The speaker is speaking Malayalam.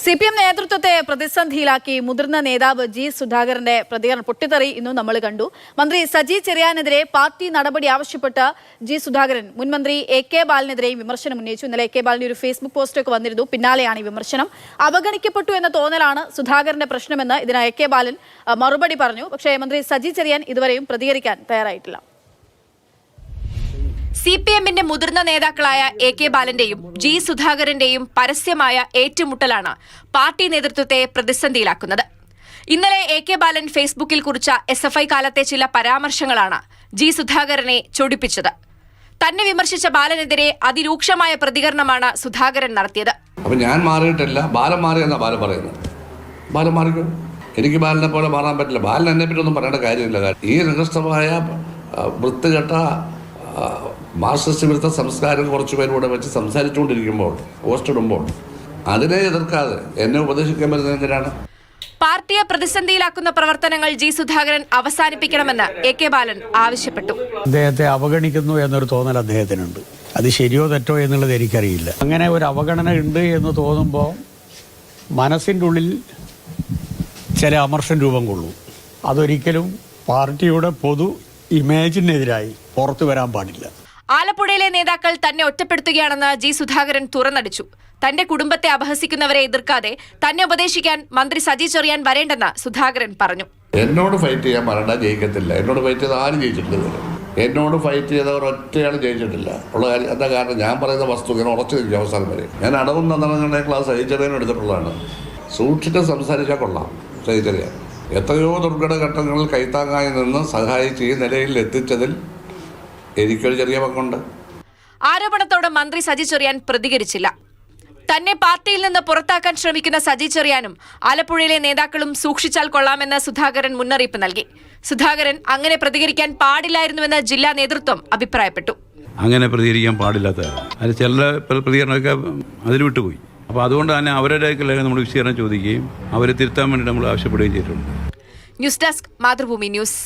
CPM നേതൃത്വത്തെ പ്രതിസന്ധിയിലാക്കി മുതിർന്ന നേതാവ് ജി സുധാകരന്റെ പ്രതികരണം പൊട്ടിത്തെറി ഇന്നും നമ്മൾ കണ്ടു. മന്ത്രി സജി ചെറിയാനെതിരെ പാർട്ടി നടപടി ആവശ്യപ്പെട്ട് ജി സുധാകരൻ മുൻമന്ത്രി AK ബാലനെതിരെയും വിമർശനം ഉന്നയിച്ചു. ഇന്നലെ AK ബാലന്റെ ഒരു ഫേസ്ബുക്ക് പോസ്റ്റൊക്കെ വന്നിരുന്നു. പിന്നാലെയാണ് ഈ വിമർശനം. അവഗണിക്കപ്പെട്ടു എന്ന തോന്നലാണ് സുധാകരന്റെ പ്രശ്നമെന്ന് ഇതിന് AK ബാലൻ മറുപടി പറഞ്ഞു. പക്ഷേ മന്ത്രി സജി ചെറിയാൻ ഇതുവരെയും പ്രതികരിക്കാൻ തയ്യാറായിട്ടില്ല. CPMന്റെ മുതിർന്ന നേതാക്കളായ AK ബാലന്റെയും ജി സുധാകരന്റെയും പരസ്യമായ ഏറ്റുമുട്ടലാണ് പാർട്ടി നേതൃത്വത്തെ പ്രതിസന്ധിയിലാക്കുന്നത്. ഇന്നലെ AK ബാലൻ ഫേസ്ബുക്കിൽ കുറിച്ച SFI കാലത്തെ ചില പരാമർശങ്ങളാണ് ജി സുധാകരനെ ചൊടിപ്പിച്ചത്. തന്നെ വിമർശിച്ച ബാലനെതിരെ അതിരൂക്ഷമായ പ്രതികരണമാണ് സുധാകരൻ നടത്തിയത്. അപ്പോൾ ഞാൻ മാറിയിട്ടില്ല, ബാലൻ മാറിയെന്നാണ് ബാലൻ പറയുന്നത്. ബാലൻ മാറിക്കോ, എനിക്ക് ബാലനെ പോലെ മാറാൻ പറ്റില്ല. ബാലൻ എന്നെ പറ്റി ഒന്നും പറയേണ്ട കാര്യമില്ല. ഈ നികൃഷ്ടമായ വൃത്തികെട്ട മാർക്സിസ്റ്റ് വിരുദ്ധ സംസ്കാരം കുറച്ച് പേരോടെ വെച്ച് സംസാരിച്ചുകൊണ്ടിരിക്കുമ്പോൾ പോസ്റ്റ് ഇടുമ്പോൾ അതിനെ എതിർക്കാതെ എന്നെ ഉപദേശിക്കാൻ പറ്റുന്നത് എന്തിനാണ്? പാർട്ടിയെ പ്രതിസന്ധിയിലാക്കുന്ന പ്രവർത്തനങ്ങൾ ജി സുധാകരൻ അവസാനിപ്പിക്കണമെന്ന് AK ബാലൻ ആവശ്യപ്പെട്ടു. അദ്ദേഹത്തെ അവഗണിക്കുന്നു എന്നൊരു തോന്നൽ അദ്ദേഹത്തിനുണ്ട്. അത് ശരിയോ തെറ്റോ എന്നുള്ളത് എനിക്കറിയില്ല. അങ്ങനെ ഒരു അവഗണന ഉണ്ട് എന്ന് തോന്നുമ്പോൾ മനസ്സിൻ്റെ ഉള്ളിൽ ചില അമർഷം രൂപം കൊള്ളും. അതൊരിക്കലും പാർട്ടിയുടെ പൊതു ഇമേജിനെതിരായി പുറത്തു വരാൻ പാടില്ല. ആലപ്പുഴയിലെ നേതാക്കൾ തന്നെ ഒറ്റപ്പെടുത്തുകയാണെന്ന് ജി സുധാകരൻ തുറന്നടിച്ചു. തന്റെ കുടുംബത്തെ അപഹസിക്കുന്നവരെ എതിർക്കാതെ തന്നെ ഉപദേശിക്കാൻ മന്ത്രി സജി ചെറിയാൻ വരേണ്ടെന്ന് സുധാകരൻ പറഞ്ഞു. എന്നോട് ഫൈറ്റ് ചെയ്യാൻ പറയണ്ട, ജയിക്കത്തില്ല. എന്നോട് ഫൈറ്റ് ചെയ്ത ആരും ജയിച്ചിട്ടില്ല. എന്നോട് ഫൈറ്റ് ചെയ്തവർ ഒറ്റയാൾ ജയിച്ചിട്ടില്ല. ഉള്ള കാര്യം എന്താ കാരണം? ഞാൻ പറയുന്ന വസ്തു ഇങ്ങനെ ഉറച്ചു നിൽക്കും അവസാനം വരെ. ഞാൻ അടവും നന്നങ്ങളുടെ ക്ലാസ് സജി ചെറിയാൻ എടുത്തിട്ടുള്ളതാണ്. സൂക്ഷിച്ച് സംസാരിച്ചാൽ കൊള്ളാം. സജി ചെറിയാൻ എത്രയോ ദുർഘട ഘട്ടങ്ങളിൽ കൈത്താങ്ങായി നിന്ന് സഹായിച്ച് ഈ നിലയിൽ എത്തിച്ചതിൽ എനിക്കൊരു ചെറിയ പങ്കുണ്ട്. ആരോപണത്തോട് മന്ത്രി സജി ചെറിയാൻ പ്രതികരിച്ചില്ല. തന്നെ പാർട്ടിയിൽ നിന്ന് പുറത്താക്കാൻ ശ്രമിക്കുന്ന സജി ചെറിയാനും ആലപ്പുഴയിലെ നേതാക്കളും സൂക്ഷിച്ചാൽ കൊള്ളാമെന്ന് സുധാകരൻ മുന്നറിയിപ്പ് നൽകി. സുധാകരൻ അങ്ങനെ പ്രതികരിക്കാൻ പാടില്ലായിരുന്നുവെന്ന് ജില്ലാ നേതൃത്വം അഭിപ്രായപ്പെട്ടു. അങ്ങനെ പ്രതികരിക്കാൻ പാടില്ലാത്തതാണ്. അത് ചില പ്രതികരണമൊക്കെ അതിൽ വിട്ടുപോയി. അപ്പോൾ അതുകൊണ്ട് തന്നെ അവരുടെ നമ്മൾ വിശദീകരണം ചോദിക്കുകയും അവരെ തിരുത്താൻ വേണ്ടി നമ്മൾ ആവശ്യപ്പെടുകയും ചെയ്തിട്ടുണ്ട്. News desk, Mathrubhumi news.